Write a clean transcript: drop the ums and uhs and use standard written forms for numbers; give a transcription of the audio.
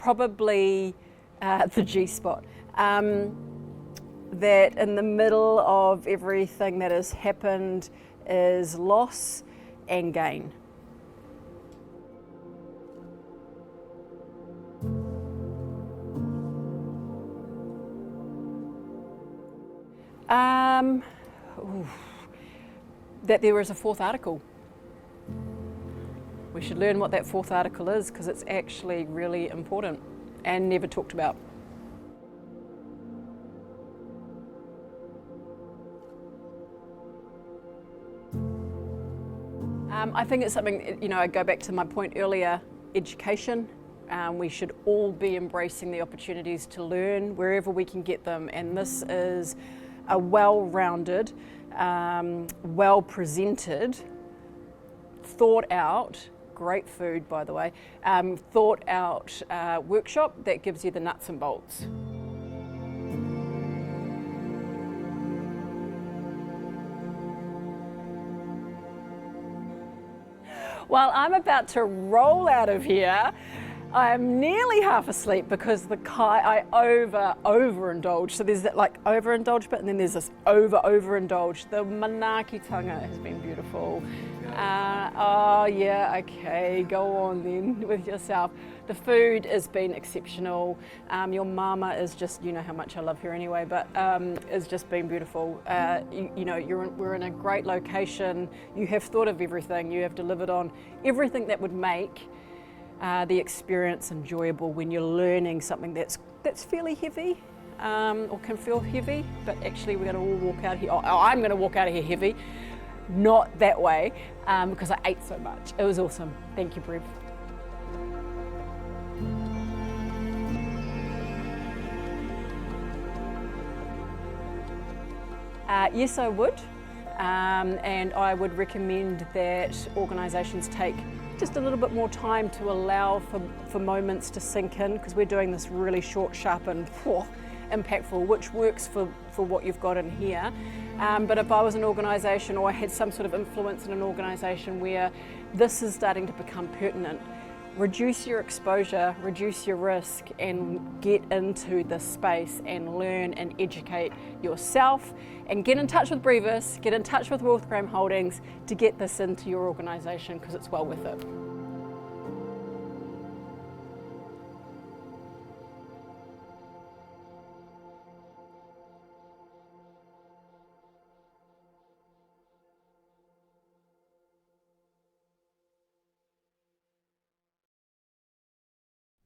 probably the G-spot. That in the middle of everything that has happened is loss and gain. That there is a fourth article. We should learn what that fourth article is because it's actually really important and never talked about. I think it's something, you know, I go back to my point earlier, education. We should all be embracing the opportunities to learn wherever we can get them, and this is a well-rounded, well-presented, thought out, great food by the way, thought out workshop that gives you the nuts and bolts. While I'm about to roll out of here, I'm nearly half asleep because I overindulge. So there's that like overindulge bit, and then there's this overindulge. The manaakitanga has been beautiful. Oh yeah, okay, go on then with yourself. The food has been exceptional. Your mama is just, you know how much I love her anyway, but it's just been beautiful. You know, we're in a great location. You have thought of everything. You have delivered on everything that would make the experience enjoyable when you're learning something that's fairly heavy or can feel heavy, but actually we're going to all walk out here. I'm going to walk out of here heavy, not that way, because I ate so much. It was awesome. Thank you, Brev. Yes, I would, and I would recommend that organisations take just a little bit more time to allow for moments to sink in, because we're doing this really short, sharp and impactful, which works for what you've got in here. But if I was an organisation, or I had some sort of influence in an organisation where this is starting to become pertinent, reduce your exposure, reduce your risk, and get into this space and learn and educate yourself, and get in touch with Brevis, get in touch with Wolfgramm Holdings to get this into your organisation, because it's well worth it.